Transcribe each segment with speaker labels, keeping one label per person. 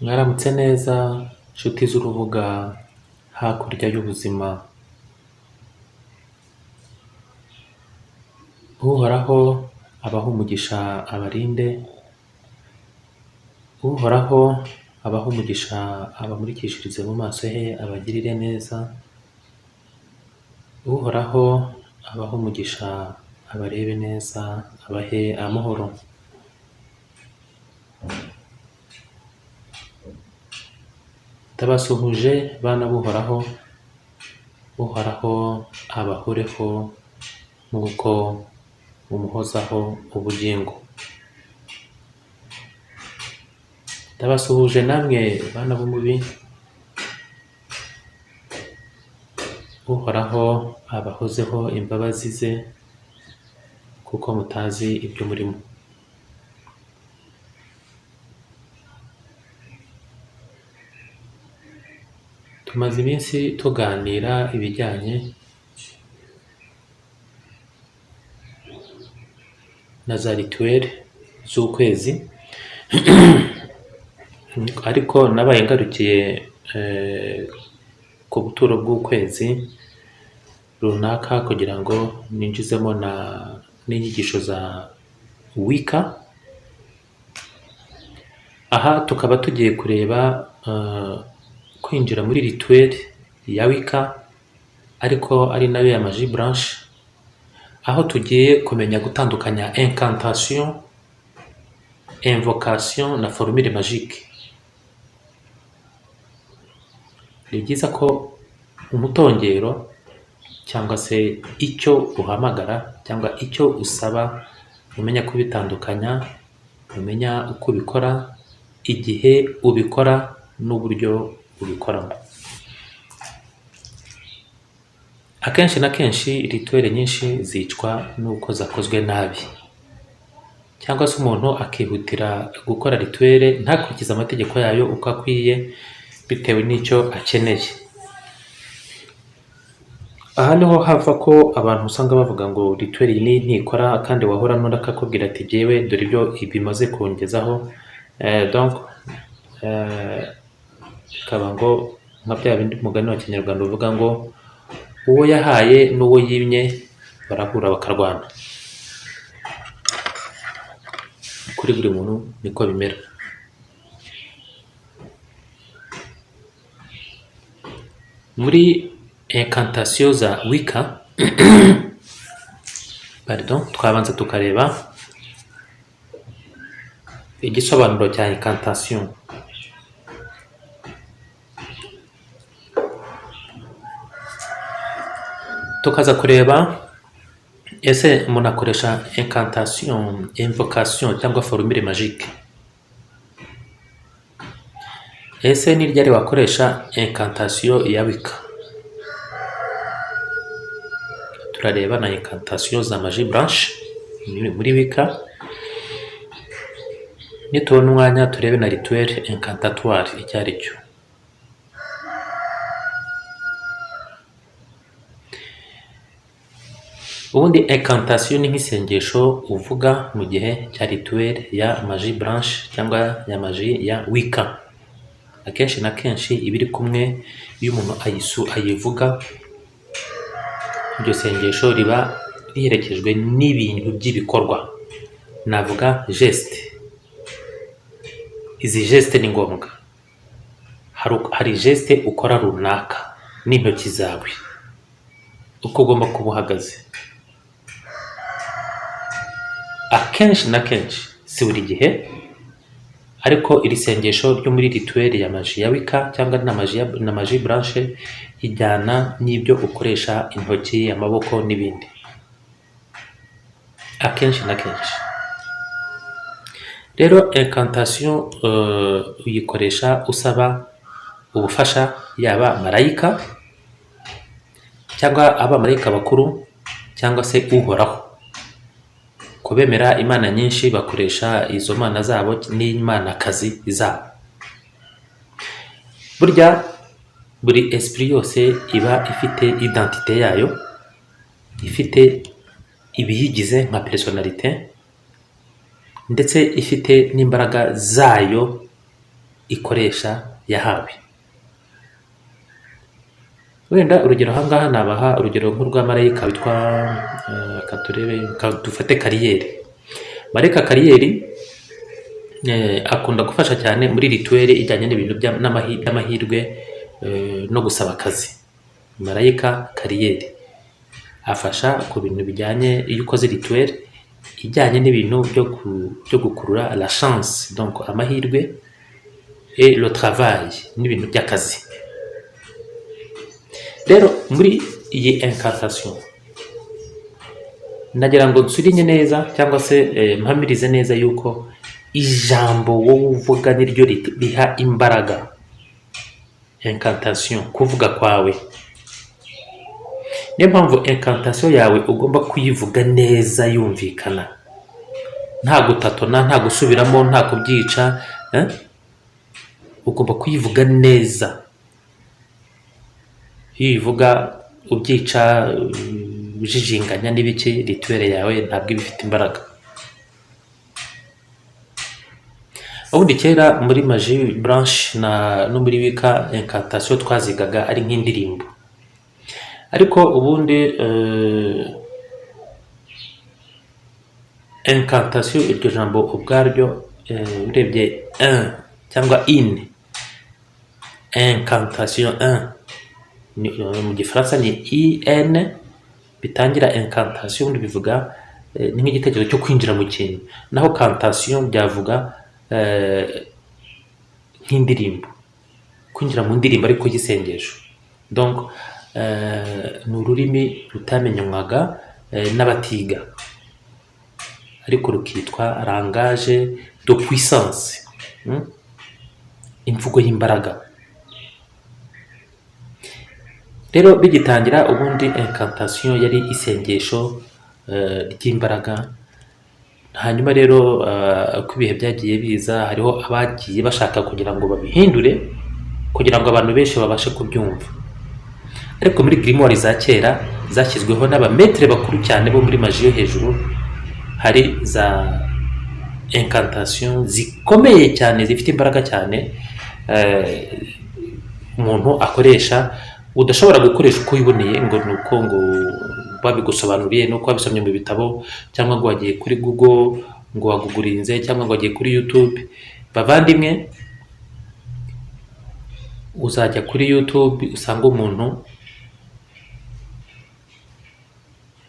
Speaker 1: Mwaramutse neza nshuti z'urubuga hakurya y'ubuzima. Uhoraho abahe umugisha abarinde, Uhoraho abahe umugisha abamurikishirize mu maso he abagirire neza, Uhoraho abahe umugisha abarebe neza abahe amahoro. Ndabasuhuje bana b'Uhoraho, Uhoraho abahoreho nk'uko umuhozaho ubugingo. Ndabasuhuje namwe bana b'umubi, Uhoraho abahozeho imbabazi ze kuko mutazi ibyo murimo. Tumaze iminsi tuganira ibijyanye na za rituweli z'ukwezi ariko nabaye ngarukiye ku buturo bw'ukwezi runaka kugira ngo ninjizemo n'inyigisho za wika. Aha tukaba tugiye kureba kwinjira muri rituweli ya wika ariko ari nayo ya magie blanche, aho tugiye kumenya gutandukanya incantation, invocation na formule magique. Ni byiza ko umutongero cyangwa se icyo uhamagara cyangwa icyo usaba umenya kubitandukanya, umenya uko ubikora, igihe ubikora n'uburyo ubikoramo. Akenshi na kenshi rituweli nyinshi zicwa n'uko zakozwe nabi, cyangwa se umuntu akihutira gukora rituweli ntakurikize amategeko yayo uko akwiye bitewe n'icyo akeneye. Aha niho hava ko abantu usanga bavuga ngo rituweli iyi ntikora, kandi wahora n'undi akakubwira ati jyewe dore ibyo bimaze kungezaho. Donc bikaba ngo nka bya bindi mugani wa kinyarwanda uvuga ngo uwo yahaye n'uwo yimye barahura bakarwana. Kuri buri muntu niko bimera. Muri incantation za wika twabanza tukareba igisobanuro cya incantation. Tukaza kureba ese umuntu akoresha incantation, invocation cyangwa formule magique. Ese ni ryari wakoresha incantation ya wika? Turareba na incantation za magie blanche muri wika. Nitubona umwanya turebe na rituweli incantatoire icyo ari cyo. Ubundi incantation ni nk'isengesho uvuga mu gihe cya rituweli ya magie blanche cyangwa ya magie ya wika. Akenshi na kenshi iba iri kumwe, iyo umuntu ayivuga, iryo sengesho riba riherekejwe n'ibintu by'ibikorwa, navuga geste. Izi geste ni ngombwa. Hari geste ukora runaka n'intoki zawe, uko ugomba kuba uhagaze. Akenshi na kenshi, si buri gihe, ariko iri sengesho ryo muri rituweli ya magie ya wika cyangwa na magie blanche ijyana n'ibyo ukoresha intoki, amaboko n'ibindi. Akenshi na kenshi rero incantation uyikoresha usaba ubufasha, yaba marayika cyangwa abamarayika bakuru cyangwa se Uhoraho. Kubemera imana nyinshi bakoresha izo mana zabo n'imanakazi zabo. Burya buri esprit yose iba ifite identité yayo, ifite ibiyigize nka personalite, ndetse ifite n'imbaraga zayo ikoresha yahawe. Wenda urugero ahangaha nabaha urugero nk'urwa marayika witwa dufate kariyeri. Marayika kariyeri akunda gufasha cyane muri rituweli ijyanye n'ibintu by'amahirwe no gusaba akazi. Marayika kariyeri afasha ku bintu bijyanye, iyo ukoze rituweli ijyanye n'ibintu byo gukurura la chance, donc amahirwe et le travail, n'ibintu by'akazi. Rero muri iyi incantation nagira ngo nsurinye neza cyangwa se mpamirize neza yuko ijambo wowe uvuga niryo riha imbaraga incantation, kuvuga kwawe. Niyo mpamvu incantation yawe ugomba kuyivuga neza yumvikana, nta gutatona, nta gusubiramo, nta kubyica. Ugomba kuyivuga neza. Iyo uyivuga ubyica, ujijinganya n'ibiki, rituweli yawe ntabwo iba ifite imbaraga. Ubundi kera muri magie blanche no muri wika incantation twazigaga ari nk'indirimbo, ariko ubundi incantation iryo jambo ubwaryo urebye cyangwa incantation mu gifaransa ni in, bitangira incantation ubundi bivuga ni nk'igitekerezo cyo kwinjira mu kintu, naho cantation byavuga nk'indirimbo, kwinjira mu ndirimbo ariko y'isengesho. Donc ni ururimi rutamenywaga n'abatiga, ariko rukitwa langage de puissance, imvugo y'imbaraga. Rero bigitangira ubundi incantation yari isengesho ry'imbaraga. Hanyuma rero uko ibihe byagiye biza, hariho abagiye bashaka kugira ngo babihindure kugira ngo abantu benshi babashe kubyumva, ariko muri grimoire za kera zashyizweho n'abametre bakuru cyane bo muri magie yo hejuru, hari za incantation zikomeye cyane zifite imbaraga cyane umuntu akoresha udashobora gukoresha uko wiboneye, ngo nuko ngo babigusobanuriye nuko wabisomye mu bitabo, cyangwa ngo wagiye kuri Google ngo wagugurinze, cyangwa ngo wagiye kuri YouTube. Bavandimwe, uzajya kuri YouTube usanga umuntu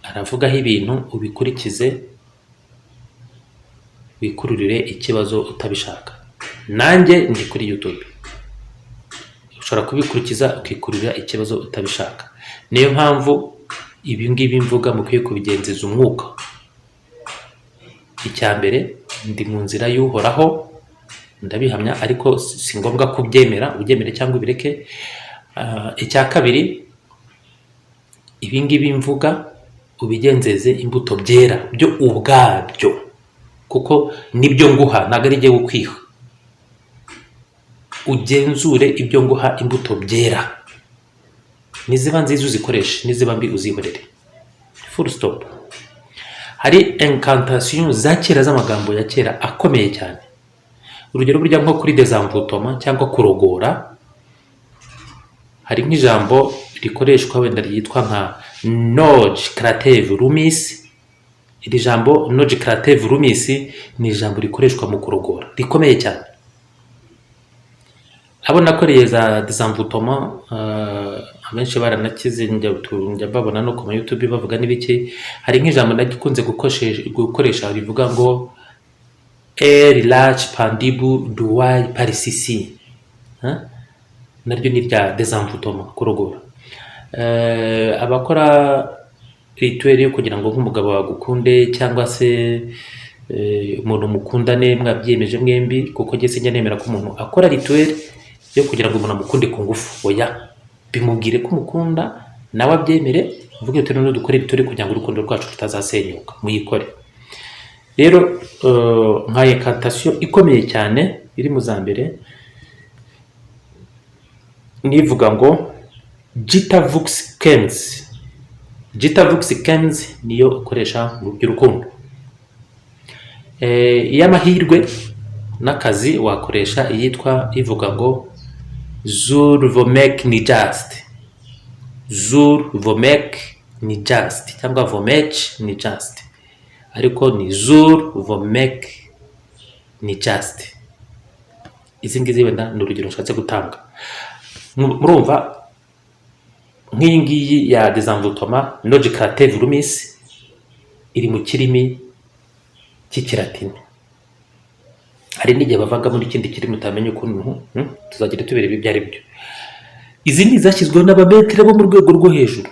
Speaker 1: aravugaho ibintu, ubikurikize wikururire ikibazo utabishaka. Nanjye ndi kuri YouTube, ushobora kubikurikiza ukikururira ikibazo utabishaka. Niyo mpamvu ibi ngibi mvuga mukwiye kubigenzeza umwuka. Icya mbere, ndi mu nzira y'uhoraho, ndabihamya, ariko si ngombwa kubyemera, ubyemere cyangwa ubireke. Icya kabiri, ibi ngibi mvuga ubigenzeze imbuto byera byo ubwabyo, kuko nibyo nguha, ntabwo ari jye ukwiha. Ugenzure ibyo nguha imbuto byera, niziba nziza uzikoreshe, niziba mbi uzihorere, full stop. Hari incantation za kera z'amagambo ya kera akomeye cyane. Urugero burya nko kuri desenvoûtement cyangwa kurogora, hari nk'ijambo rikoreshwa wenda ryitwa nka noge creative rumis. Iri jambo noge creative rumis ni ijambo rikoreshwa mu kurogora rikomeye cyane. Abo nakoreye za desenvoûtement abenshi baranakize, njya babona no ku YouTube bavuga n'ibiki. Hari nk'ijambo nagikunze gukoresha rivuga ngo el large pandibu duwai parisisi, naryo ni rya desenvoûtement, kurogora. Abakora rituweli yo kugira ngo nk'umugabo wagukunde cyangwa se umuntu mukundane mwabyiyemeje mwembi, kuko njye sinjya nemera ko umuntu akora rituweli yo kugira ngo umuntu amukunde ku ngufu. Oya, bimubwire ko umukunda, nawe abyemere, uvuge uti none dukore rituweli kugira ngo urukundo rwacu rutazasenyuka, muyikore. Rero nka incantation ikomeye cyane iri mu za mbere nivuga ngo Gita Vux Kens. Gita Vux Kens niyo ukoresha mu by'urukundo. Iy'amahirwe n'akazi wakoresha iyitwa ivuga ngo zur vomek ni just, zur vomek ni just cyangwa vomech ni just, ariko ni zur vomek ni just. Izi ngizi wenda ni urugero nshatse gutanga. Murumva nk'iyi ngiyi ya desenvolupement logicative rumis iri mu kirimi cy'ikilatini. Hari n'igihe bavaga muri ikindi kirimi utamenye ukuntu, tuzagira tubereba ibyo ari byo. Izi ni zashyizweho n'abametere bo mu rwego rwo hejuru.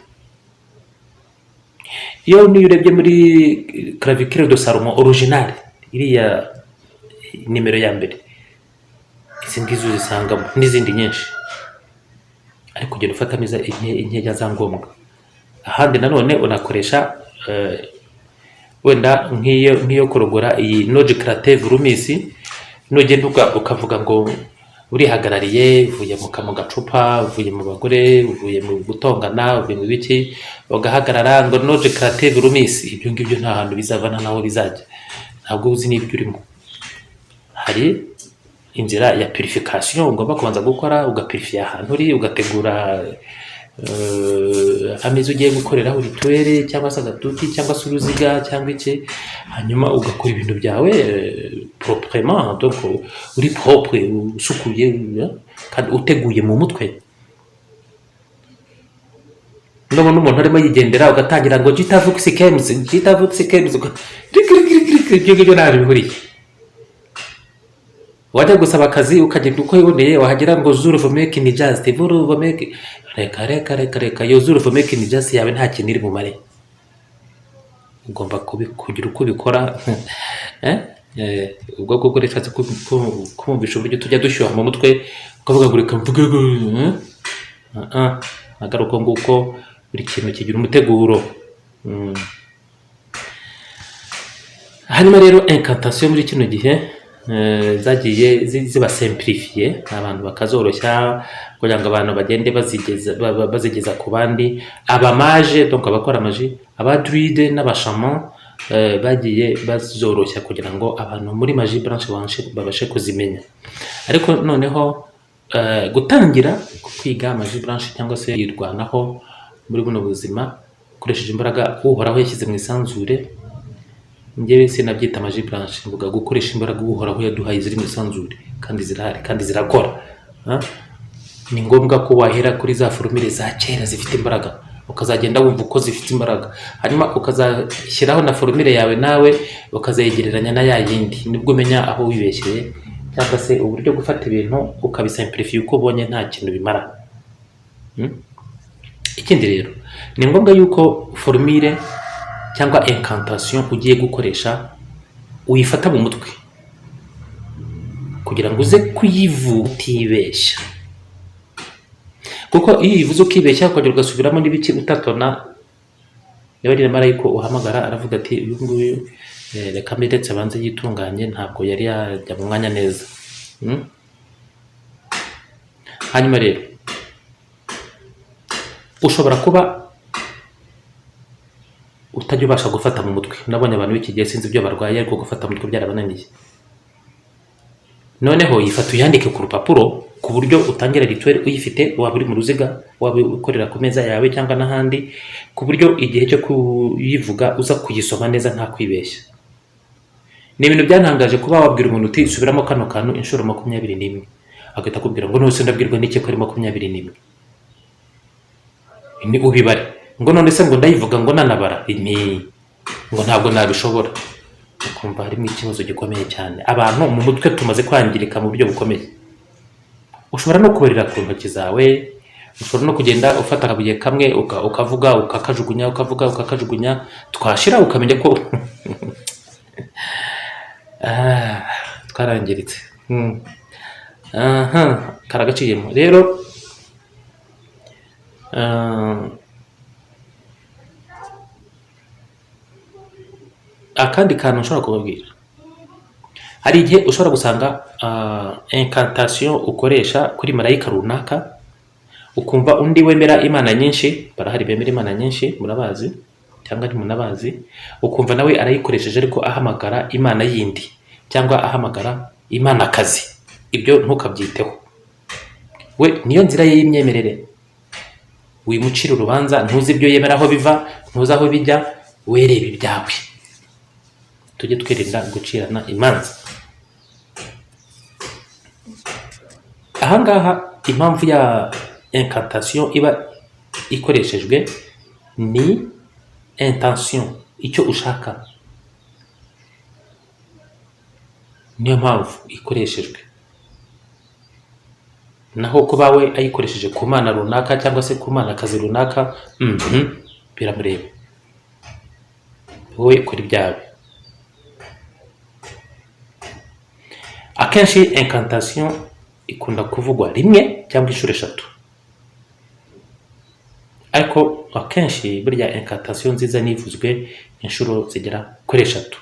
Speaker 1: Iyo niyo urebye muri clavicle de Salomon original iriya nimero ya mbere, izi ngizi uzisangamo n'izindi nyinshi, ariko ugenda ufatamo inkenya za ngombwa. Ahandi nanone unakoresha wenda nk'iyo kurogora iyi logicative rumis, nugenda ukavuga ngo urihagarariye, uvuye mu gacupa, uvuye mu bagore, uvuye mu gutongana, uvuye mu biki, ugahagarara ngo logicative rumis, ibyo ngibyo nta hantu bizavana naho bizajya, ntabwo uzi n'ibyo urimo. Hari inzira ya purification ugomba kubanza gukora, ugapurifiya ahantu uri, ugategura ameza ugiye gukoreraho rituwere cyangwa se agatuti cyangwa se uruziga cyangwa iki, hanyuma ugakora ibintu byawe proprement, donc uri propre, usukuye kandi uteguye mu mutwe. Ndabona umuntu arimo yigendera ugatangira ngo jitavux kems, ibyo ngibyo ntabwo bihuriye. Wajya gusaba akazi ukagenda uko yiboneye, wahagira ngo zur vomek ni just, zur vomek, reka yo zur vomek ni just yawe nta kintu iri bumare. Ugomba kugira uko ubikora ubwo bwo reshatse kumvisha uburyo tujya dushyuha mu mutwe, ukavuga ngo reka mvuge nagaruko nguko buri kintu kigira umuteguro. Hanyuma rero incantation muri kino gihe zagiye ziba simplifiye, abantu bakazoroshya kugira ngo abantu bagende bazigeza ku bandi. Abamaje, donc abakora amaji, abadruide n'abashaman bagiye bazoroshya kugira ngo abantu muri maji branche babashe kuzimenya. Ariko noneho gutangira kwiga maji branche cyangwa se yirwanaho muri buno buzima ukoresheje imbaraga uhoraho yashyize mu isanzure, njyewe sinabyita maji branche, mvuga gukoresha imbaraga uhoraho yaduhaye ziri mu isanzure kandi zirahari kandi zirakora. Ni ngombwa ko wahera kuri za formule za kera zifite imbaraga, ukazagenda wumva uko zifite imbaraga, hanyuma ukazashyiraho na formule yawe nawe ukazayegereranya na ya yindi, nibwo umenya aho wibeshyeye, cyangwa se uburyo gufata ibintu ukabisimplifiye uko ubonye nta kintu bimara. Ikindi rero ni ngombwa yuko formule cyangwa incantation ugiye gukoresha uyifata mu mutwe kugira ngo uze kuyivuga utibeshya, kuko iyo uyivuze ukibeshya ukongera ugasubiramo n'ibiki utatona, niba ari marayika uhamagara aravuga ati uyu nguyu reka mbiretse abanze yitunganye, ntabwo yari yajya mu mwanya neza. Hanyuma rero ushobora kuba utajya ubasha gufata mu mutwe. Nabonye abantu b'iki gihe sinzi ibyo barwaye, ariko gufata mu mutwe byarabananiye. Noneho yifata uyandike ku rupapuro ku buryo utangira rituwere uyifite, waba uri mu ruziga, waba ukorera ku meza yawe cyangwa n'ahandi, ku buryo igihe cyo kuyivuga uza kuyisoma neza nta kwibeshya. Ni ibintu byantangaje kuba wabwira umuntu uti subiramo kano kantu inshuro 21, agahita akubwira ngo none se ndabwirwa n'iki ko ari 21, ni ubibare ngo none se ngo ndayivuga ngo nanabara, ni ngo ntabwo nabishobora. Ukumva harimo ikibazo gikomeye cyane. Abantu mu mutwe tumaze kwangirika mu buryo bukomeye. Ushobora no kubarira ku ntoki zawe, ushobora no kugenda ufata akabuye kamwe ukavuga ukakajugunya, ukavuga ukakajugunya, twashira ukamenya ko twarangiritse. Karagaciyemo rero. Akandi kantu ushobora kubabwira, hari igihe ushobora gusanga incantation ukoresha kuri marayika runaka, ukumva undi wemera imana nyinshi, barahari bemera imana nyinshi murabazi cyangwa ntimunabazi, ukumva nawe arayikoresheje ariko ahamagara imana yindi cyangwa ahamagara imanakazi, ibyo ntukabyiteho. We niyo nzira ye y'imyemerere, wimucira urubanza, ntuzi ibyo yemera aho biva, ntuzi aho bijya, wereba ibyawe. Tujye twirinda gucirana imanza. Ahangaha impamvu ya incantation iba ikoreshejwe ni intention, icyo ushaka, niyo mpamvu ikoreshejwe. Naho kuba we ayikoresheje ku mana runaka cyangwa se ku mana kazi runaka, biramureba, wowe kora ibyawe. Akenshi incantation ikunda kuvugwa rimwe cyangwa inshuro eshatu, ariko akenshi burya incantation nziza nivuzwe inshuro zigera kuri eshatu,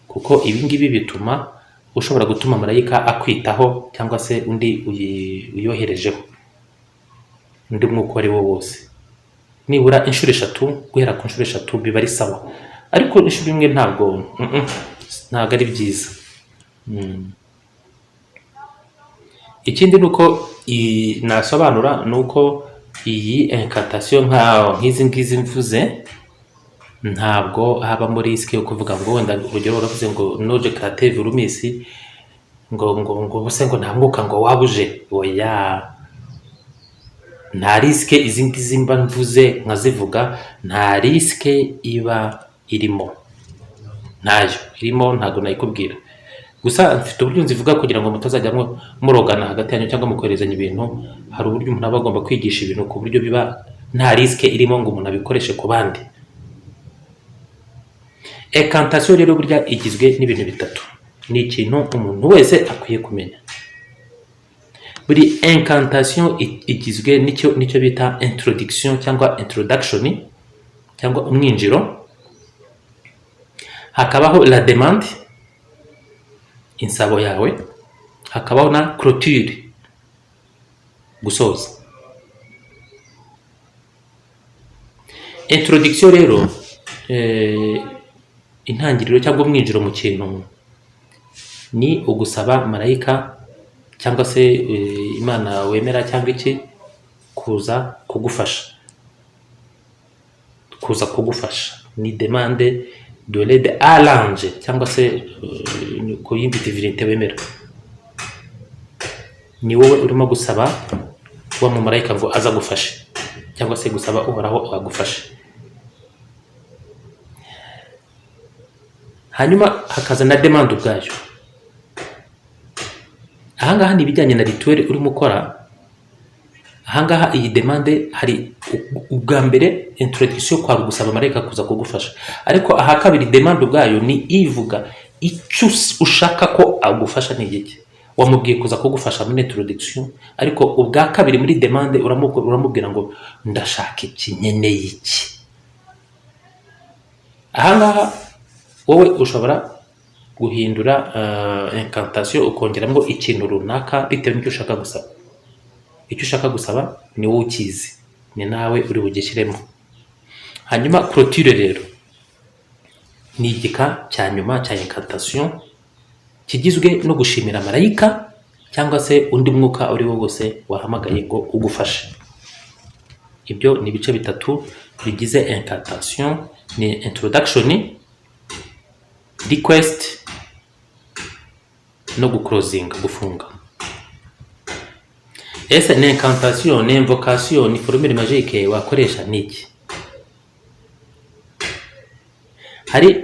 Speaker 1: kuko ibi ngibi bituma ushobora gutuma marayika akwitaho cyangwa se undi uyoherejeho, undi mwuka ari wo wose. Nibura inshuro eshatu, guhera ku nshuro eshatu biba ari sawa, ariko inshuro imwe ntabwo ari byiza. Ikindi nuko nasobanura nuko iyi incantation nk'izi ngizi mvuze ntabwo habamo risque yo kuvuga ngo wenda urugero uravuze ngo noje creative rumisi ngo bose ngo nta mwuka ngo wabuje. Oya, nta risque izi ngizi mba mvuze nkazivuga, nta risque iba irimo, ntayo irimo, ntabwo nayikubwira. Gusa mfite uburyo nzivuga kugira ngo mutazajya murogana hagati yanyu cyangwa mukoherezanya ibintu. Hari uburyo umuntu aba agomba kwigisha ibintu ku buryo biba nta risque irimo ngo umuntu abikoreshe ku bandi. Incantation rero burya igizwe n'ibintu bitatu, ni ikintu umuntu wese akwiye kumenya. Buri incantation igizwe nicyo bita introduction cyangwa introduction cyangwa umwinjiro, hakabaho la demande, insabo yawe, hakabaho na clôture, gusoza. Introduction rero intangiriro cyangwa umwinjiro mu kintu ni ugusaba marayika cyangwa se imana wemera cyangwa iki kuza kugufasha, ni demande de l'aide à l'ange cyangwa se ku yindi divinité wemera. Ni wowe urimo gusaba wa mu marayika ngo aza gufashe, cyangwa se gusaba uhoraho agufashe. Hanyuma hakaza na demande ubwayo. Ahangaha ni ibijyanye na rituel urimo ukora. Ahangaha iyi demande hari ubwa mbere introduction kwa gusaba marayika kuza kugufasha, ariko aha kabiri demande ubwayo ni ivuga icyo ushaka ko agufasha ni iki. Wamubwiye kuza kugufasha muri introduction, ariko ubwa kabiri muri demande uramubwira ngo ndashaka iki, nkeneye iki. Ahangaha wowe ushobora guhindura incantation ukongeramo ikintu runaka bitewe n'icyo ushaka gusaba. Icyo ushaka gusaba ni wowe ukizi, ni nawe uri bugishyiremo. Hanyuma clôture rero ni igika cya nyuma cya incantation kigizwe no gushimira marayika cyangwa se undi mwuka uri wo wose wahamagaye ngo ugufashe. Ibyo ni ibice bitatu bigize incantation, ni introduction, request no guclosing, gufunga. Ese ni incantation, ni invocation, ni formule magique wakoresha niki? Hari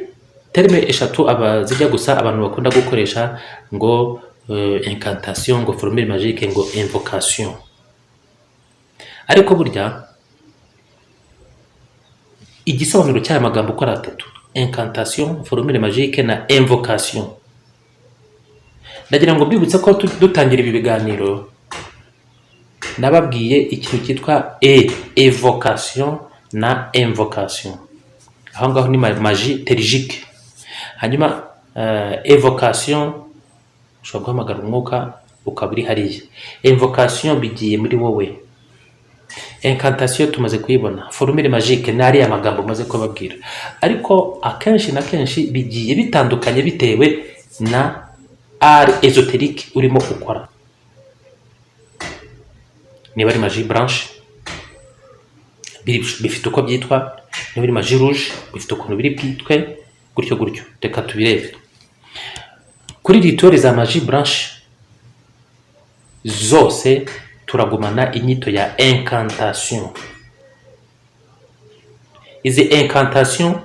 Speaker 1: terme eshatu zijya gusa abantu bakunda gukoresha ngo incantation, ngo formule magique, ngo invocation. Ariko burya igisobanuro cy'aya magambo uko ari atatu: incantation, formule magique na invocation. Ndagira ngo mbibutse ko dutangira ibi biganiro nababwiye ikintu cyitwa evocation na invocation. Aho ngaho ni magie théurgique. Hanyuma evocation ushobora guhamagara umwuka ukaba uri hariya. Invocation bigiye muri wowe. Incantation tumaze kuyibona, formule magique nari amagambo maze kubabwira, ariko akenshi na kenshi bigiye bitandukanye bitewe na art ésotérique urimo ukora. Niba ari magie blanche bifite uko byitwa, niba ari magie rouge bifite ukuntu biri bwitwe, gutyo gutyo. Reka tubirebe. Kuri rituel za magie blanche zose turagumana inyito ya incantation. Izi incantation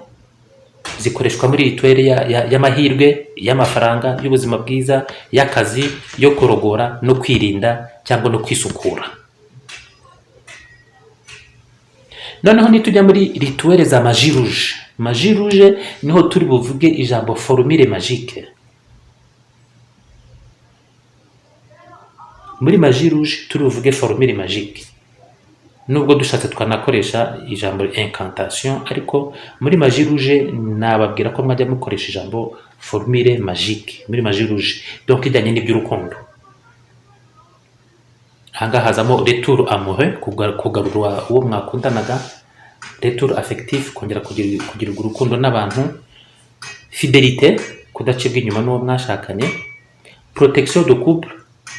Speaker 1: zikoreshwa muri rituel y'amahirwe, y'amafaranga, y'ubuzima bwiza, y'akazi, yo kurogora no kwirinda cyangwa no kwisukura. Noneho nitujya muri rituel za magie rouge. Magie rouge niho turi buvuge ijambo formule magique. Muri magie rouge turi buvuge formule magique. Nubwo dushatse twanakoresha ijambo incantation, ariko muri magie rouge nababwira ko mwajya mukoresha ijambo formule magique muri magie rouge, donc ijyanye n'iby'urukundo. Hanga hazamo retour amoureux, kugarura uwo mwakundanaga, retour affectif, kongera kugira urukundo n'abantu, fidélité, kudacibwa inyuma n'uwo mwashakanye, protection de couple,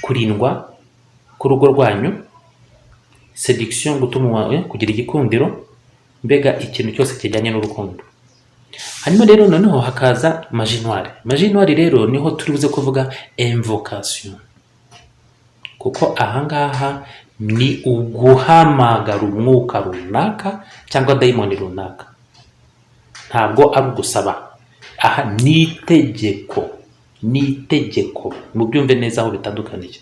Speaker 1: kurindwa ku rugo rwanyu, séduction, gutuma kugira igikundiro, mbega ikintu cyose kijyanye n'urukundo. Hanyuma rero noneho hakaza magie noire. Magie noire rero niho turi buze kuvuga invocation, kuko ahangaha ni uguhamagara umwuka runaka cyangwa daimoni runaka. Ntabwo ari ugusaba, aha ni itegeko, mubyumve neza aho bitandukaniye.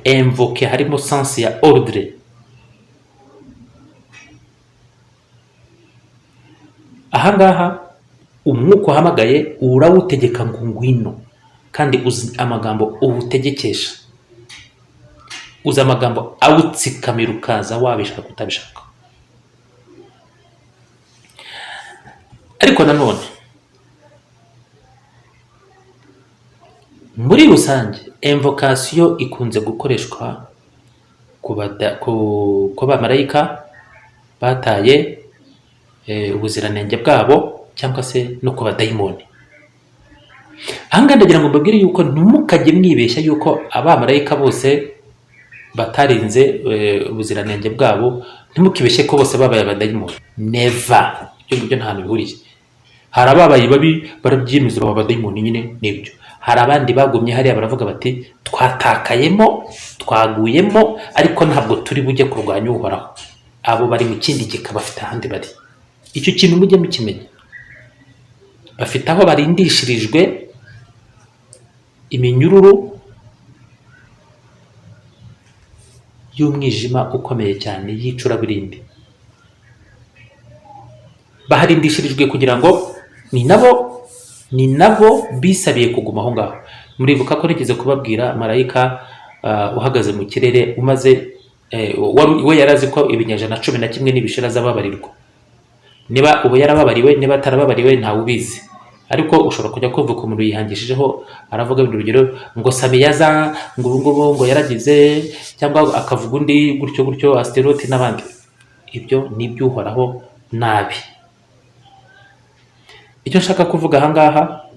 Speaker 1: Invoquer harimo sens ya ordre. Ahangaha umwuka uhamagaye urawutegeka ngo ngwino, kandi uzi amagambo uwutegekesha, uzi amagambo awutsikamira ukaza wabishaka kutabishaka. Ariko nanone muri rusange invocation ikunze gukoreshwa ku bamarayika bataye ubuziranenge bwabo, cyangwa se no ku badayimoni. Ahangaha ndagira ngo mbabwire yuko ntimukajye mwibeshya yuko abamarayika bose batarinze ubuziranenge bwabo, ntimukibeshye ko bose babaye abadayimoni. Never. Ibyo ngibyo nta hantu bihuriye. Hari ababaye babi barabyimizira abadayimoni nyine nibyo. Hari abandi bagumye hariya baravuga bati twatakayemo, twaguyemo, ariko ntabwo turi bujye kurwanya Uhoraho. Abo bari mu kindi gika, bafite ahandi bari. Icyo kintu mujye mukimenya. Bafite aho barindishirijwe iminyururu y'umwijima ukomeye cyane y'icuraburindi. Baharindishirijwe kugira ngo ni nabo bisabiye kuguma aho ngaho. Muribuka ko nigeze kubabwira marayika uhagaze mu kirere umaze we yarazi ko ibinyejana 11 n'ibishira zababarirwa. Niba ubu yarababariwe, niba atarababariwe ntawe ubizi, ariko ushobora kujya kuvuga umuntu yihangishijeho aravuga urugero ngo Samiyaza ngo ubungubu ngo yaragize, cyangwa akavuga undi gutyo Asterote n'abandi. Ibyo ni iby'Uhoraho nabi. Icyo nshaka kuvuga ahangaha,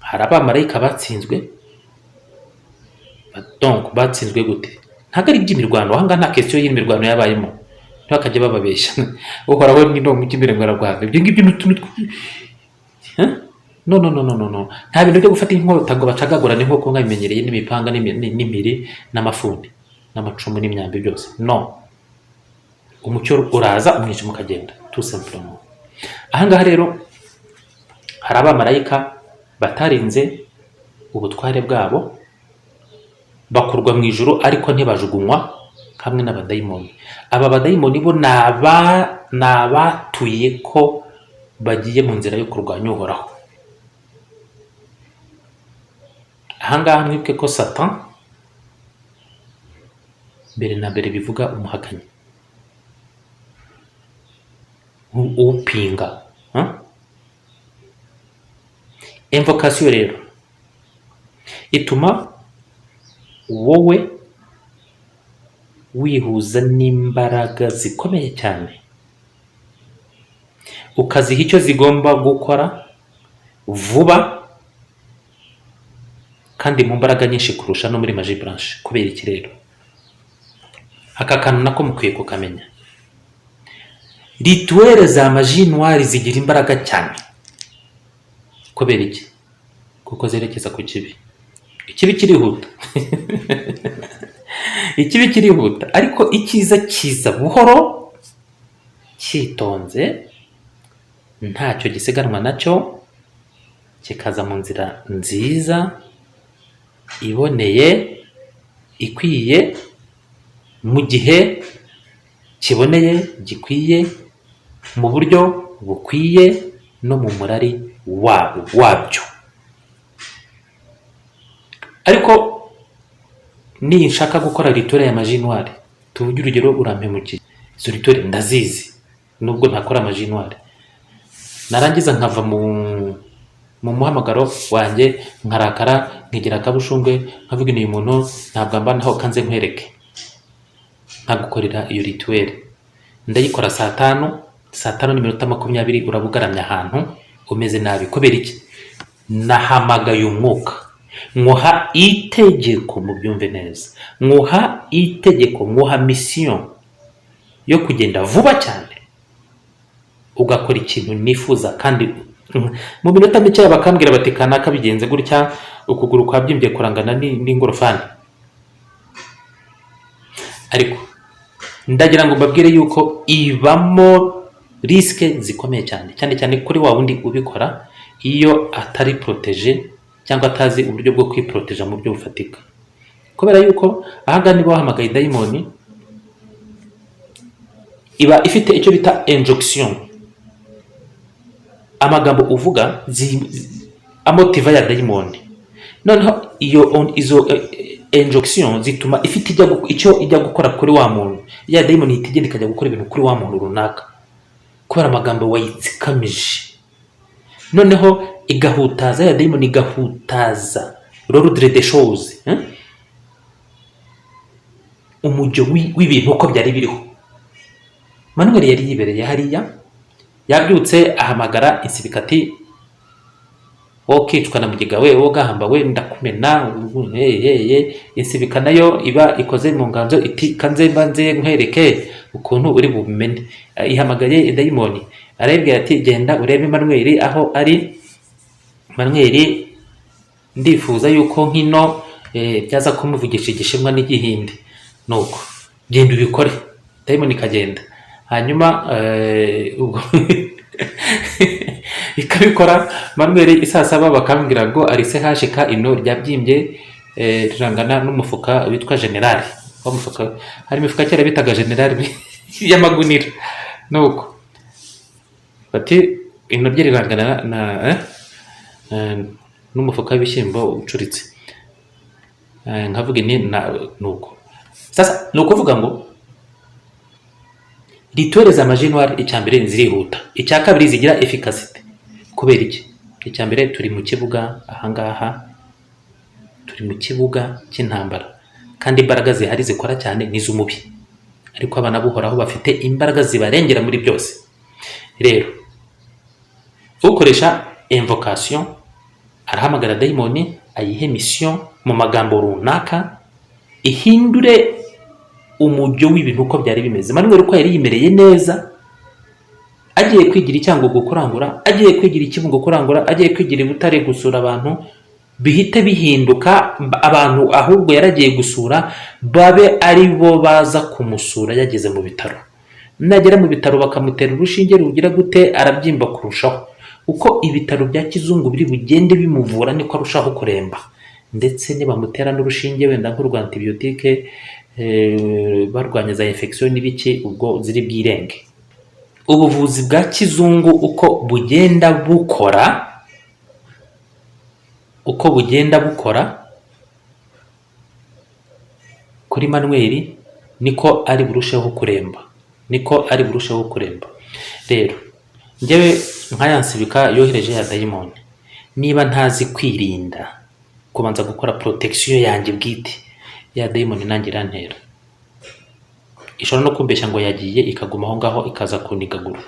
Speaker 1: hari abamarayika batsinzwe. Donc batsinzwe gute? Ntabwo ari iby'imirwano. Ahangaha nta question y'imirwano yabayemo, ntibakajya bababeshya. Uhoraho ni no mu cy'imirwano Rwanda. Ibyo ngibyo n'utuntu no. Nta bintu byo gufata inkota ngo bacagagura n'inkoko nk'imenyereye n'imipanga n'imiri n'amafundi n'amacumu n'imyambi byose. No. Umucyo uraza, umwijima ukagenda. Tout simplement. Ahangaha rero hari abamarayika batarinze ubutware bwabo, bakurwa mu ijuru, ariko ntibajugunywa hamwe n'abadayimoni. Aba badayimoni bo nabatuye ko bagiye mu nzira yo kurwanya Uhoraho. Ahangaha mwibuke ko Satan mbere na mbere bivuga umuhakanyi, upinga. Invocation rero ituma wowe wihuza n'imbaraga zikomeye cyane. ukaziha icyo zigomba gukora vuba kandi mu mbaraga nyinshi kurusha no muri magie blanche. Kubera iki rero? Aka kantu nako mukwiye kukamenya. Rituel za magie noire zigira imbaraga cyane. Kubera iki? Kuko zerekeza ku kibi. Ikibi kirihuta. Ikibi kirihuta, ariko icyiza kiza buhoro, cyitonze, ntacyo gisiganwa nacyo, kikaza mu nzira nziza, iboneye, ikwiye, mu gihe kiboneye, gikwiye, mu buryo bukwiye, no mu murari wabyo. Ariko nishaka gukora rituel ya magie noire, tuvuge urugero, urampemukiye, izo rituel ndazizi nubwo ntakora magie noire, narangiza nkava mu muhamagaro wanjye nkarakara, nkigira akabushungwe, nkavuga uyu muntu ntabwo mba naho kanze nkwereke, nkagukorera iyo rituel. Ndayikora saa 5 n'iminota 20, urabugaramye ahantu umeze nabi. Kubera iki? Nahamagaye umwuka, nkuha itegeko, mu byumve neza, nkuha itegeko, nkuha mission yo kugenda vuba cyane ugakora ikintu nifuza, kandi mu minota mike bakambwira bati kanaka bigenze gutya, ukuguru kwabyimbye kurangana n'ingorofani. Ariko ndagira ngo mbabwire yuko ibamo risque zikomeye cyane, cyane cyane kuri wa wundi ubikora iyo atari protege cyangwa atazi uburyo bwo kwiproteja mu buryo bufatika. Kubera yuko ahaga niba wahamagaye dayimoni, iba ifite icyo bita injonction. Amagambo uvuga amotiva ya dayimoni. Noneho izo injonction zituma ifite icyo ijya gukora kuri wa muntu. Ya dayimoni itigenda ikajya gukora ibintu kuri wa muntu runaka, kubera amagambo wayitsikamije. Noneho igahutaza, ya dayimoni igahutaza l'ordre des choses, umujyo w'ibintu uko byari biriho. Manuel yari yibereye hariya, yabyutse ahamagara insibikati, okicwa na mugiga we, wogahamba we, ndakumena, insibika nayo iba ikoze mu nganzo iti kanze mbanze nkwereke ukuntu uri bumene. Ihamagaye dayimoni, arabwira ati genda urebe Manuel aho ari. Manuel, ndifuza yuko nkino byaza kumuvugisha igishimwa n'igihindi. Nuko genda ubikore. Dayimoni kagenda, hanyuma ubwo ikabikora. Manuel isaa 7 bakambwira ngo arise hashika ino ryabyimbye, rirangana n'umufuka witwa general. Wa mufuka hari imifuka cyera bitaga general y'amagunira. Nuko bati ino rye rirangana na n'umufuka w'ibishyimbo ucuritse. Nkavuga ni nuko sasa nukuvuga ngo rituel za magie noire, icyambere zirihuta, icyakabiri zigira efficacité. Kubera iki? Icyambere turi mu kibuga, ahangaha turi mu kibuga cy'intambara, kandi imbaraga zihari zikora cyane n'izumubi, ariko abana buhoraho bafite imbaraga zibarengera muri byose. Rero ukoresha invocation arahamagara dayimoni, ayihe mission mu magambo runaka, ihindure umujyo w'ibintu uko byari bimeze. Manuel ko yari yimereye neza, agiye kwigira icyangugu kurangura, agiye kwigira ikibungo kurangura, agiye kwigira Butare gusura abantu, bihite bihinduka abantu ahubwo yaragiye gusura babe ari bo baza kumusura yageze mu bitaro. Nagera mu bitaro bakamutera urushinge rugira gute, arabyimba kurushaho. Uko ibitaro bya kizungu biri bugende bimuvura niko arushaho kuremba, ndetse nibamutera n'urushinge wenda nk'urwa antibiotique barwanya za infection n'ibiki, ubwo ziri bwirenge. Ubuvuzi bwa kizungu uko bugenda bukora kuri Manuel, niko ari burusheho kuremba. Rero njyewe nkayansibika yohereje ya dayimoni, niba ntazi kwirinda kubanza gukora protection yanjye bwite, ya dayimoni nanjye irantera. Ishobora no kumbeshya ngo yagiye ikaguma aho ngaho ikaza kunigagura.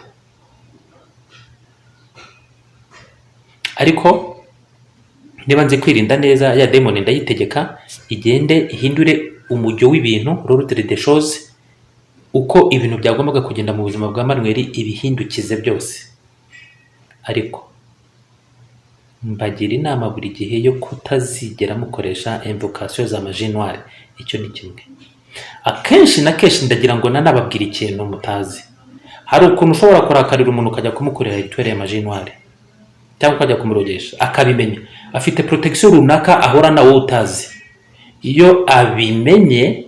Speaker 1: ariko niba nzi kwirinda neza ya demoni ndayitegeka igende ihindure umujyo w'ibintu, l'ordre des choses, uko ibintu byagombaga kugenda mu buzima bwa Manuel ibihindukize byose. Ariko mbagira inama buri gihe yo kutazigera mukoresha invocation za magie noire. Icyo ni kimwe. Akenshi na kenshi ndagira ngo nanababwira ikintu mutazi. Hari ukuntu ushobora kurakarira umuntu ukajya kumukorera rituel ya magie noire cyangwa ukajya kumurogesha akabimenya, afite protection runaka ahora na wowe utazi. Iyo abimenye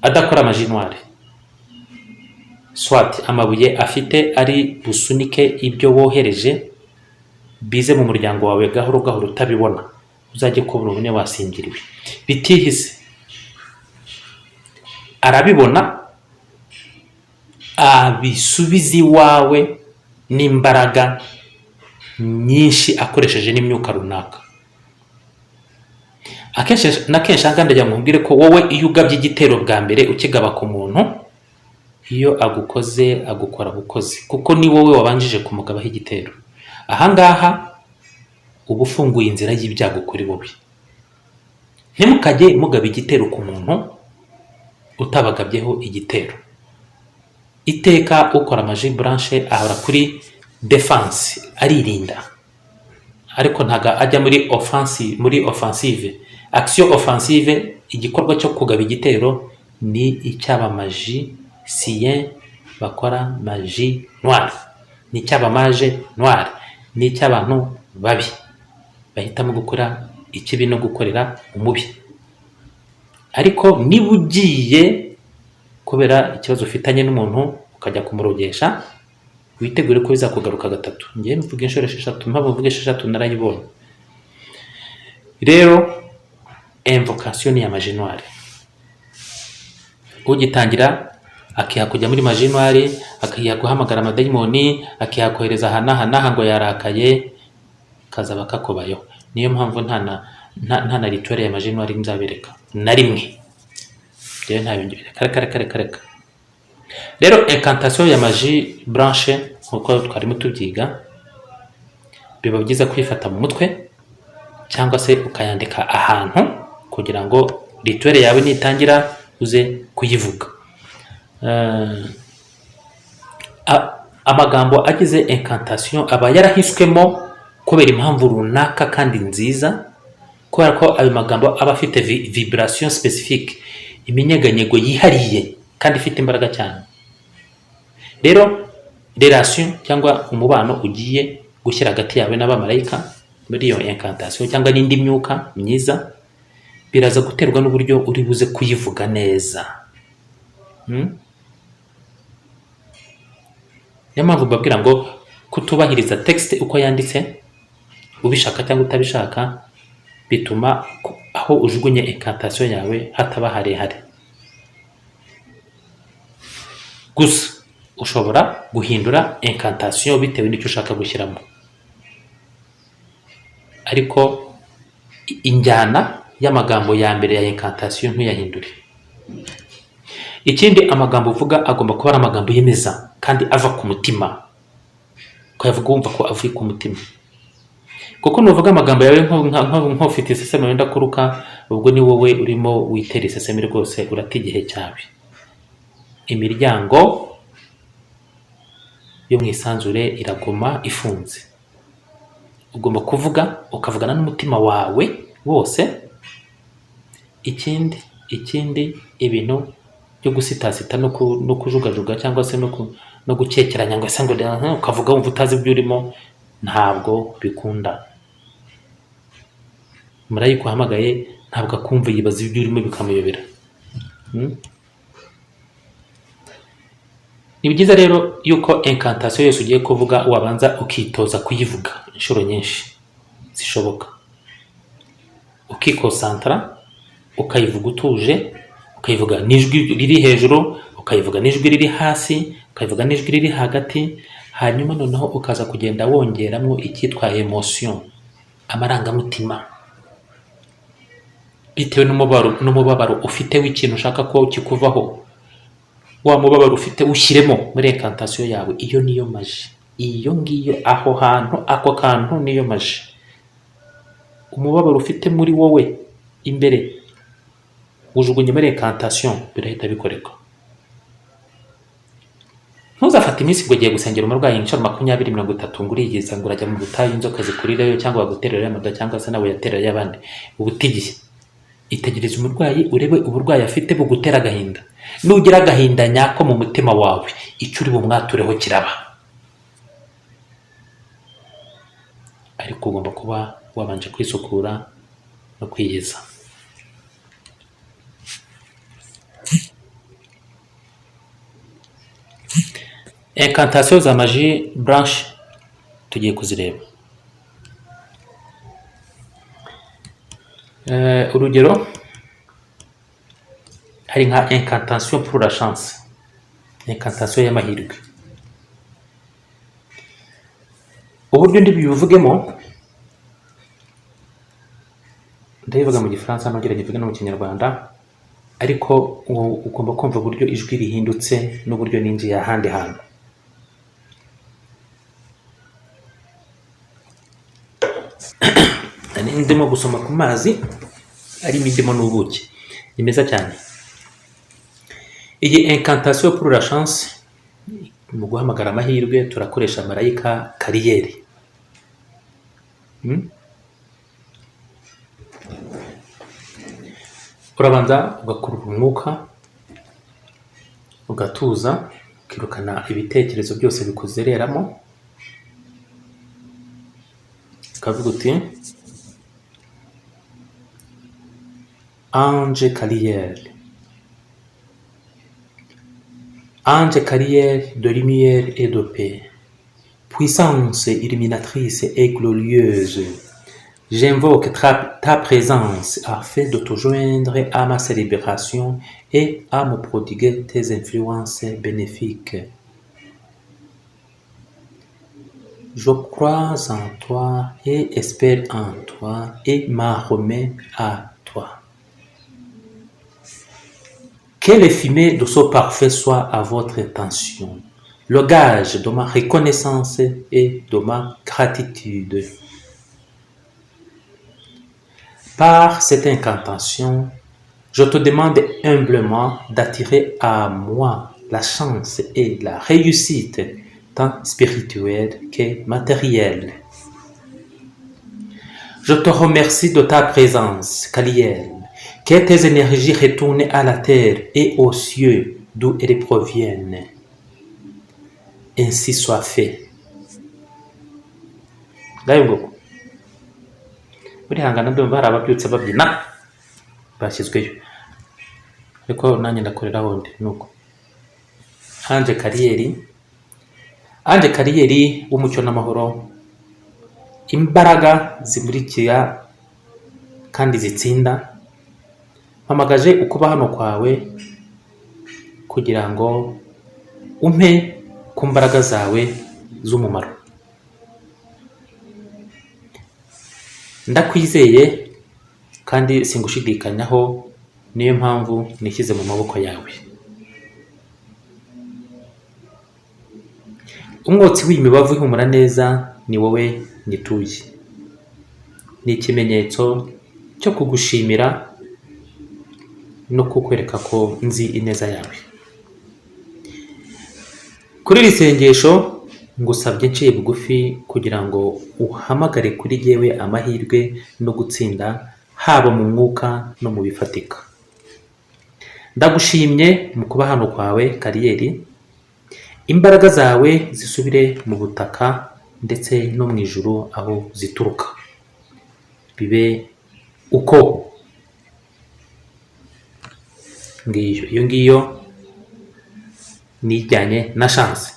Speaker 1: adakora magie noire, swat amabuye afite ari busunike ibyo wohereje bize mu muryango wawe gahoro gahoro utabibona, uzajye kubona ubune wasingiriwe bitihise. Arabibona abisubizi wawe n'imbaraga nyinshi akoresheje n'imyuka runaka. Akenshi na kenshi ndagira ngo mbwire ko wowe iyo ugabye igitero bwa mbere ukigaba ku muntu, iyo agukoze agukora bukoze, kuko ni wowe wabanjije kumugabaho igitero. Ahangaha uba ufunguye inzira y'ibyago kuri wowe. Ntimukajye mugaba igitero ku muntu utabagabyeho igitero. Iteka ukora magie blanche ahora kuri defense, aririnda, ariko ntaga ajya muri offensive. Action offensive, igikorwa cyo kugaba igitero, ni icyaba magicien bakora magie noire, ni icyaba mage noire, ni icy'abantu babi bahitamo gukora ikibi no gukorera umubi. Ariko niba ugiye kubera ikibazo ufitanye n'umuntu ukajya kumurogesha, witegure ko bizakugaruka gatatu. Ngiye mvuga inshuro 6, mpamvu mvuga 6 narayibonye. Rero invocation ya magie noire, ugitangira akiha kujya muri magie noire, akiha guhamagara amadayimoni, akiha kohereza hana ngo yarakaye, kazaba kakobayeho. Niyo mpamvu nta na rituel ya magie noire nzabereka na rimwe. Rero ntabingira kareka. Rero incantation ya magie blanche uko twarimo tubyiga, biba byiza kwifata mu mutwe cyangwa se ukayandika ahantu kugira ngo rituel yawe nitangira uze kuyivuga. Amagambo agize incantation aba yarahiswemo kubera impamvu runaka kandi nziza, kubera ko ayo magambo aba afite vibration specifique, iminyeganyego yihariye kandi ifite imbaraga cyane. Rero relation cyangwa umubano ugiye gushyira hagati yawe n'abamarayika muri iyo incantation cyangwa n'indi myuka myiza, biraza guterwa n'uburyo uri buze kuyivuga neza. Niyo mpamvu babwira ngo kutubahiriza text uko yanditse, ubishaka cyangwa utabishaka, bituma aho ujugunye incantation yawe hataba harehare. Gusa ushobora guhindura incantation bitewe n'icyo ushaka gushyiramo, ariko injyana y'amagambo ya mbere ya incantation ntuyahindure. Ikindi, amagambo uvuga agomba kuba ari amagambo yemeza kandi ava ku mutima, ukayavuga wumva ko avuye ku mutima. Kuko nuvuga amagambo yawe nk'ufite iseseme wenda kuruka, ubwo ni wowe urimo witera iseseme rwose, urata igihe cyawe. Imiryango yo mu isanzure iragoma ifunze. Ugomba kuvuga ukavugana n'umutima wawe wose. Ikindi ibintu byo gusitasita no kujugajuga cyangwa se no gukekeranya ngo sango ukavuga wumva utazi ibyo urimo, ntabwo bikunda. Marayika uhamagaye ntabwo akumva, yibaza ibyo urimo bikamuyobera. Ni byiza rero yuko incantation yose ugiye kuvuga wabanza ukitoza kuyivuga inshuro nyinshi zishoboka, ukikosantra, ukayivuga utuje, ukayivuga n'ijwi riri hejuru, ukayivuga n'ijwi riri hasi, ukayivuga n'ijwi riri hagati. Hanyuma noneho ukaza kugenda wongeramo icyitwa emotion, amarangamutima, bitewe n'umubabaro ufite w'ikintu ushaka ko kikuvaho. Wa mubabaro ufite ushyiremo muri incantation yawe. Iyo niyo magie. iyo ngiyo, aho hantu, ako kantu niyo maji. Umubabaro ufite muri wowe imbere ujugunye muri incantation, birahita bikoreka. Ntuzafate iminsi ngo ugiye gusengera umurwayi inshuro 20, 30 ngo uriyiza ngo urajya mu butayu inzoka zikurirayo cyangwa baguterera amada cyangwa se nawe yaterera y'abandi. Ubutigiye itegereza umurwayi urebe uburwayi afite bugutera agahinda. Nugira agahinda nyako mu mutima wawe, icyo uri bumwatureho kiraba. Ariko ugomba kuba wabanje kwisukura no kwiyiza. Incantation za magie blanche tugiye kuzireba. Urugero, hari nka incantation pour la chance, incantation y'amahirwe. Uburyo ndi bivugemo ndabivuga mu gifaransa nongera ngivuge no mu kinyarwanda, ariko ugomba kumva uburyo ijwi rihindutse n'uburyo ninjiye ahandi hantu. Ndimo gusoma ku mazi arimo indimo n'ubuki, ni meza cyane. Iyi incantation pour la chance, mu guhamagara amahirwe turakoresha marayika kariyeri. Urabanza ugakurura umwuka, ugatuza, ukirukana ibitekerezo byose bikuzereramo, ukavuga uti Ange Carrière, Ange Carrière de lumière et de paix, puissance illuminatrice et glorieuse, j'invoque ta présence afin de te joindre à ma célébration et à me prodiguer tes influences bénéfiques. Je crois en toi et espère en toi et m'en remets à toi. Que les fumées de ce parfait soient à votre attention, le gage de ma reconnaissance et de ma gratitude. Par cette incantation, je te demande humblement d'attirer à moi la chance et la réussite, tant spirituelle que matérielle. Je te remercie de ta présence, Kaliel. Que tes énergies retournent à la terre et aux cieux d'où elles proviennent. Ainsi soit fait. Ngayo burihangana ndumva hari ababyutse babyina bashyizweyo, ariko nanjye ndakorera wundi nuko. Ange Carrière w'umucyo n'amahoro, imbaraga zimurikira kandi zitsinda, mpamagaje ukuba hano kwawe kugira ngo umpe ku mbaraga zawe z'umumaro. Ndakwizeye kandi singushidikanyaho, niyo mpamvu nishyize mu maboko yawe. Umwotsi w'imibavu ihumura neza ni wowe nyituye. Ni ikimenyetso cyo kugushimira no kukwereka ko nzi ineza yawe. Kuri iri sengesho ngusabye nciye bugufi kugira ngo uhamagare kuri jyewe amahirwe no gutsinda, haba mu mwuka no mu bifatika. Ndagushimye mu kuba hano kwawe Kariyeri, imbaraga zawe zisubire mu butaka ndetse no mu ijuru aho zituruka. Bibe uko iyo ngiyo nijyanye na chance.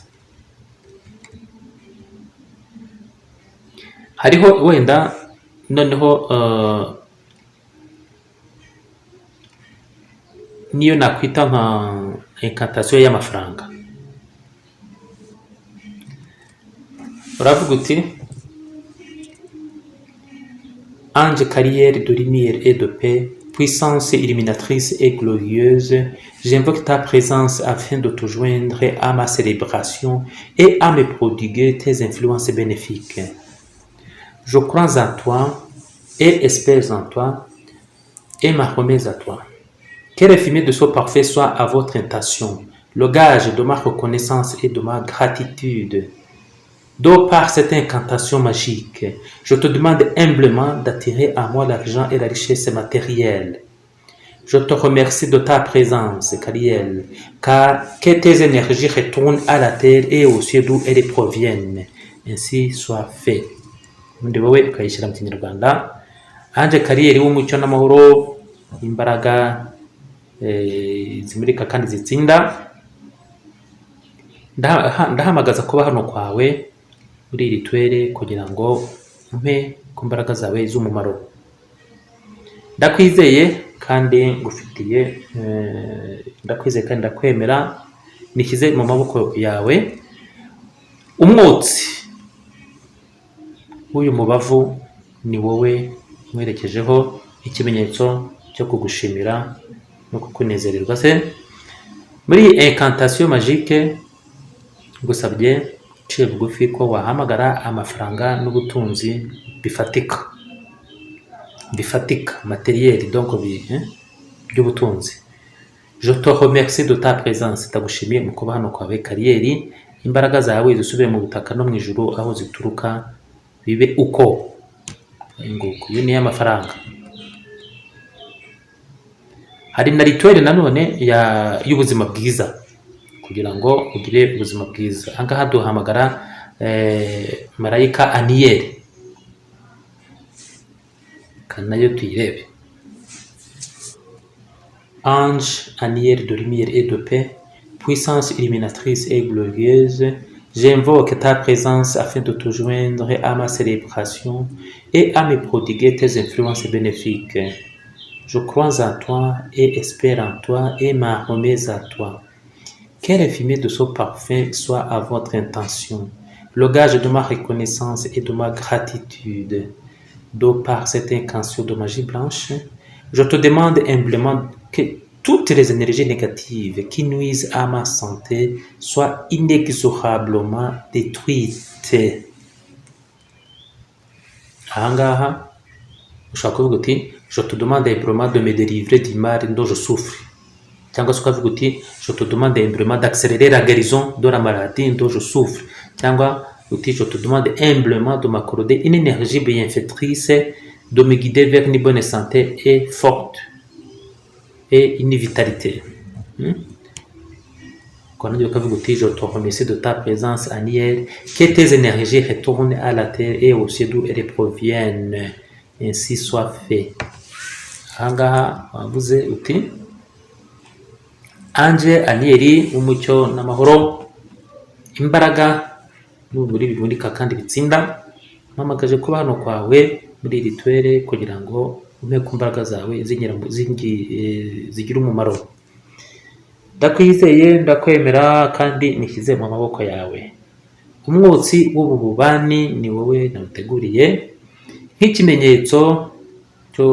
Speaker 1: Hariho wenda noneho niyo nakwita nka incantation y'amafaranga. Uravuga uti Ange Carrière de lumière et de paix, puissance illuminatrice et glorieuse, j'invoque ta présence afin de te joindre à ma célébration et à me prodiguer tes influences bénéfiques. Je crois en toi et espère en toi et ma remise à toi. Que les fumées de ce parfait soient à votre intention, le gage de ma reconnaissance et de ma gratitude. D'où par cette incantation magique, je te demande humblement d'attirer à moi l'argent et la richesse matérielle. Je te remercie de ta présence, Cariel, car que tes énergies retournent à la terre et au ciel d'où elles proviennent. Ainsi soit fait. Ubundi wowe ukayishyira mu kinyarwanda. Anje Kariyeri w'umucyo n'amahoro, imbaraga zimurika kandi zitsinda, ndahamagaza kuba hano kwawe muri iri twere kugira ngo umpe ku mbaraga zawe z'umumaro. Ndakwizeye kandi ngufitiye, ndakwizeye kandi ndakwemera, nishyize mu maboko yawe. Umwotsi w'uyu mubavu ni wowe mwerekejeho, ikimenyetso cyo kugushimira no kukunezererwa se. Muri incantation magique ngusabye ciye bugufi ko wahamagara amafaranga n'ubutunzi bifatika matériel, donc by'ubutunzi. Je te remercie de ta présence, ndagushimiye mu kuba hano kwawe Kariyeri. Imbaraga zawe zisubire mu butaka no mu ijuru aho zituruka, bibe uko nguko. Iyo ni amafaranga. Hari na rituel nanone y'ubuzima bwiza kugira ngo ugire ubuzima bwiza. Ahangaha duhamagara marayika Aniel, kanayo tuyirebe. Ange Aniel de lumière et de paix, puissance illuminatrice et glorieuse, j'invoque ta présence afin de te joindre à ma célébration et à me prodiguer tes influences bénéfiques. Je crois en toi et espère en toi et ma remise à toi. Que les fumées de ce parfum soient à votre intention, le gage de ma reconnaissance et de ma gratitude. D'où par cette incantation de magie blanche, je te demande humblement que toutes les énergies négatives qui nuisent à ma santé soient inexorablement détruites. Ahangaha ushobora kuvuga uti je te demande humblement de me délivrer du mal dont je souffre, cyangwa se ukavuga uti je te demande humblement d'accélérer la guérison de la maladie dont je souffre, cyangwa uti je te demande humblement de m'accorder une énergie bienfaitrice, de me guider vers une bonne santé et forte et une vitalité. Quand on ukavuga uti je te remercie de ta présence Aniel, que tes énergies retournent à la terre et au ciel d'où elles proviennent. Ainsi soit fait. Ahangaha wavuze uti Ange Aniel w'umucyo n'amahoro, imbaraga n'uburi bimurika kandi bitsinda, mpamagaje kuba hano kwawe muri iri twere kugira ngo umpe ku mbaraga zawe zigira umumaro. Ndakwizeye, ndakwemera kandi nishyize mu maboko yawe. Umwotsi w'ubu bubani ni wowe nawuteguriye nk'ikimenyetso cyo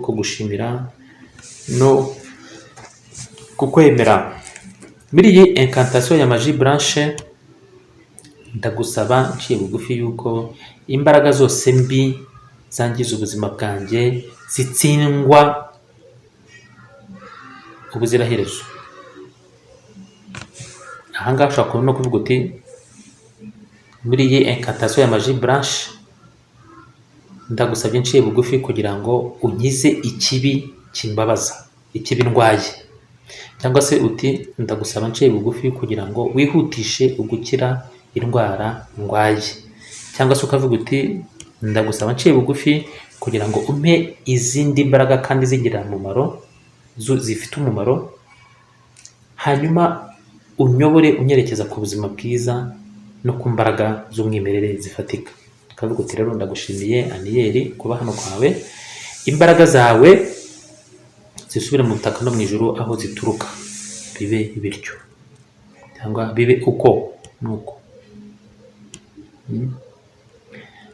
Speaker 1: kugushimira no kukwemera. Muri iyi incantation ya magie blanche ndagusaba nciye bugufi yuko imbaraga zose mbi zangiza ubuzima bwanjye zitsindwa ubuziraherezo. Ahangaha ushobora no kuvuga uti muri iyi incantation ya magie blanche ndagusabye nciye bugufi kugira ngo unkize ikibi kimbabaza, ikibi ndwaye. Cyangwa se uti ndagusaba nciye bugufi kugira ngo wihutishe ugukira indwara ndwaye. Cyangwa se ukavuga uti ndagusaba nciye bugufi kugira ngo umpe izindi mbaraga kandi zigira umumaro, zifite umumaro, hanyuma unyobore unyerekeza ku buzima bwiza no ku mbaraga z'umwimerere zifatika. Ukavuga uti rero ndagushimiye Aniel kuba hano kwawe, imbaraga zawe zisubire mu butaka no mu ijuru aho zituruka, bibe bityo cyangwa bibe uko nuko.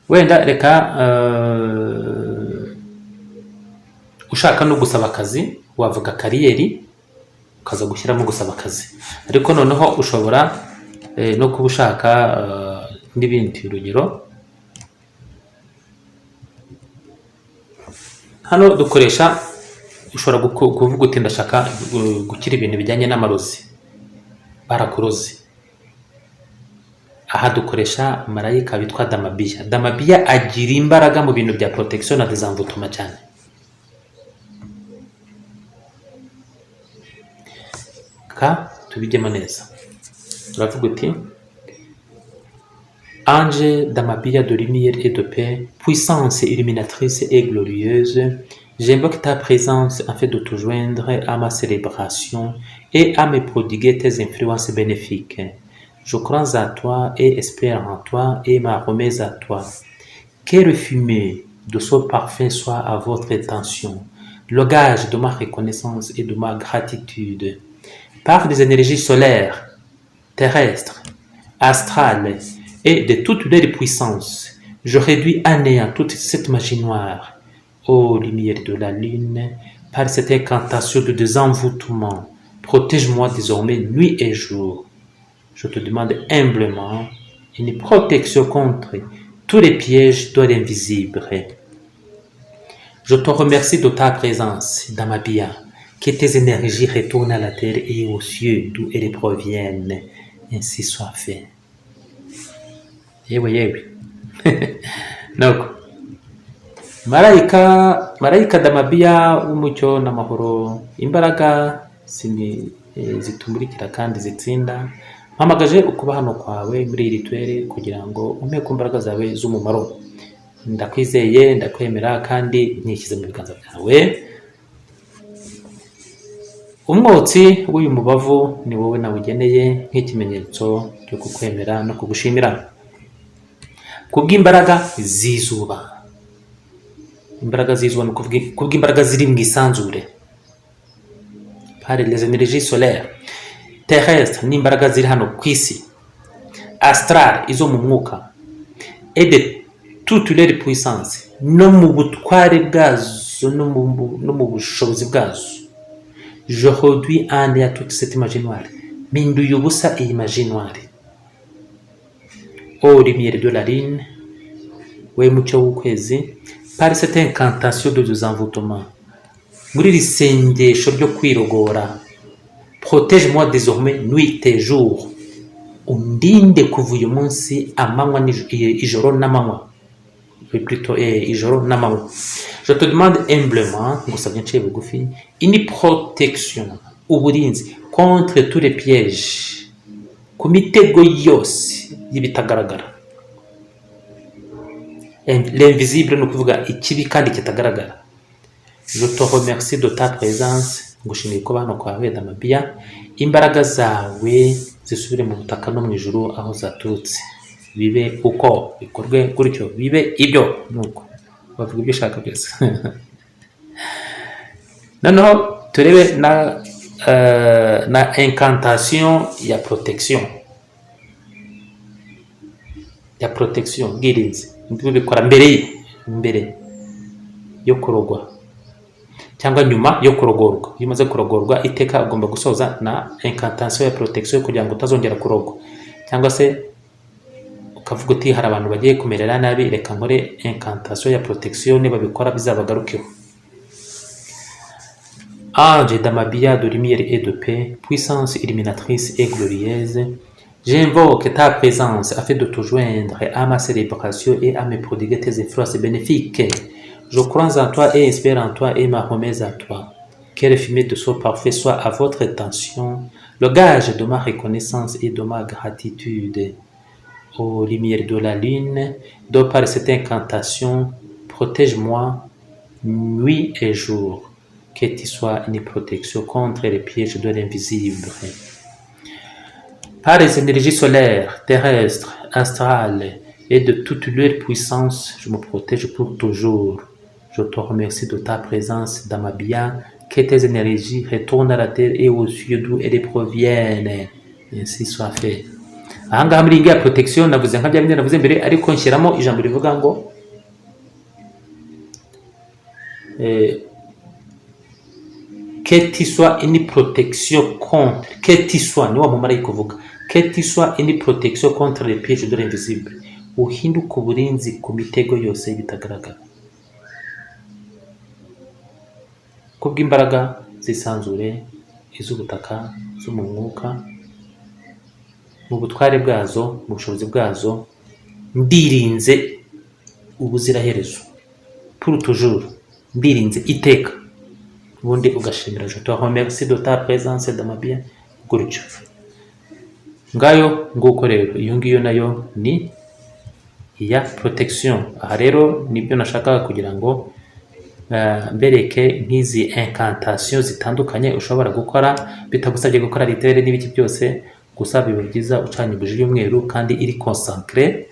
Speaker 1: Wenda reka ushaka no gusaba akazi wavuga kariyeri ukaza gushyiramo gusaba akazi, ariko noneho ushobora no kuba ushaka n'ibindi. Urugero, hano dukoresha, ushobora kuvuga uti ndashaka gukira ibintu bijyanye n'amarozi, barakuroze. Aha dukoresha marayika witwa Damabiya. Damabiya agira imbaraga mu bintu bya protection na desenvoûtement cyane. Ka tubijyemo neza, turavuga uti Ange Damabiya de lumière et de paix, puissance illuminatrice et glorieuse, j'invoque ta présence afin de te joindre à ma célébration et à me prodiguer tes influences bénéfiques. Je crois à toi et espère en toi et ma remise à toi. Que le fumée de ce parfum soit à votre attention, le gage de ma reconnaissance et de ma gratitude. Par des énergies solaires, terrestres, astrales et de toutes les puissances, je réduis à néant toute cette magie noire. Ô lumière de la lune, par cette incantation de désenvoûtement, protège-moi désormais nuit et jour. Je te demande humblement une protection contre tous les pièges de l'invisible. Je te remercie de ta présence, Damabiya, que tes énergies retournent à la terre et aux cieux d'où elles proviennent. Ainsi soit fait. Yewe. Nuko marayika Damabiya w'umucyo n'amahoro, imbaraga zitumurikira kandi zitsinda, mpamagaje ukuba hano kwawe muri iri rituel kugira ngo umpe ku mbaraga zawe z'umumaro. Ndakwizeye, ndakwemera kandi nyishyize mu biganza byawe. Umwotsi w'uyu mubavu ni wowe nawugeneye nk'ikimenyetso cyo kukwemera no kugushimira kubw'imbaraga z'izuba. Imbaraga z'izuba ni kubw'imbaraga ziri mu isanzure, par les énergies solaires, terrestres, n'imbaraga ziri hano ku isi, astral, izo mu mwuka, et de toutes les puissances, no mu butware bwazo no mu bushobozi bwazo. Je réduis à néant toute cette magie noire. Mpinduye ubusa iyi magie noire. Ô lumière de la lune, we mucyo w'ukwezi, par cette incantation de désenvoûtement, muri iri sengesho ryo kwirogora, protège-moi désormais nuit et jour. Undinde kuva uyu munsi amanywa ijoro n'amanywa. Plutôt ijoro n'amanywa. Je te demande humblement, ngusabye nciye bugufi, une protection, uburinzi, contre tous les pièges, ku mitego yose y'ibitagaragara. L'invisible ni ukuvuga ikibi kandi kitagaragara. Je te remercie de ta présence, ngushimiye kuba hano kwawe Damabiya, imbaraga zawe zisubire mu butaka no mu ijuru aho zaturutse. Bibe uko, bikorwe gutyo, bibe ibyo, nuko bavuga ibyo ushaka byose. Noneho turebe na incantation ya protection, bwirinzi. Bikora mbere yo kurogwa cyangwa nyuma yo kurogorwa. Iyo umaze kurogorwa iteka ugomba gusoza na incantation ya protection kugira ngo utazongera kurogwa, cyangwa se ukavuga uti hari abantu bagiye kumerera nabi, reka nkore incantation ya protection, niba bikora bizabagarukeho. Ange Damabiya de lumière et de paix, puissance illuminatrice et glorieuse, j'invoque ta présence afin de te joindre à ma célébration et à me prodiguer tes influences bénéfiques. Je crois en toi et espère en toi et ma remise à toi. Que le fumet de ce parfait soit à votre attention, le gage de ma reconnaissance et de ma gratitude. Ô lumière de la lune, de par cette incantation, protège-moi nuit et jour. Que tu sois une protection contre les pièges de l'invisible. Par les énergies solaires, terrestres, astrales et de toute leur puissance, je me protège pour toujours. Je te remercie de ta présence, Damabiya, que tes énergies retournent à la terre et aux cieux d'où elles proviennent. Ainsi soit fait. Ahangaha muri ya protection navuze nka byabindi navuze mbere, ariko nshyiramo ijambo rivuga ngo que tu sois une protection contre, que tu sois, ni wa mumarayika uvuga, que tu sois une protection contre les pièges de l'invisible, uhinduka uburinzi ku mitego yose y'ibitagaragara, kubw'imbaraga zisanzure, iz'ubutaka, zo mu mwuka, mu butware bwazo, mu bushobozi bwazo, ndirinze ubuziraherezo, pour toujours, ndirinze iteka. Ubundi ugashimira je te remercie de ta présence dans ma bien, gutyo. Ngayo nguko rero, iyo ngiyo nayo ni iya protection. Aha rero nibyo nashakaga kugira ngo mbereke nk'izi incantation zitandukanye ushobora gukora bitagusabye gukora rituel n'ibiki byose, gusa biba byiza ucanye buji y'umweru kandi iri consacré.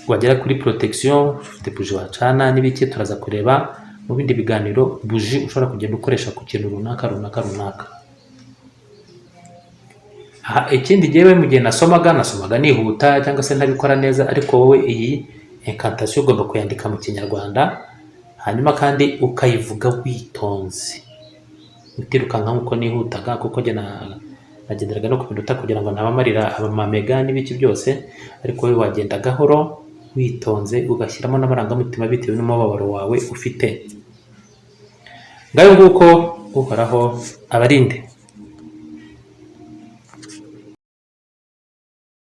Speaker 1: Wagera kuri protection ufite buji wacana n'ibiki, turaza kureba mu bindi biganiro buji ushobora kugenda ukoresha ku kintu runaka. Ikindi jyewe mu gihe nasomaga nihuta cyangwa se ntabikora neza, ariko wowe iyi incantation ugomba kuyandika mu Kinyarwanda, hanyuma kandi ukayivuga witonze, utirukanka nkuko nihutaga, kuko jye nagenderaga no ku minota kugira ngo ntabamarira amamega n'ibiki byose, ariko wowe wagenda gahoro witonze, ugashyiramo n'amarangamutima bitewe n'umubabaro wawe ufite. Ngayo nguko, Uhoraho abarinde.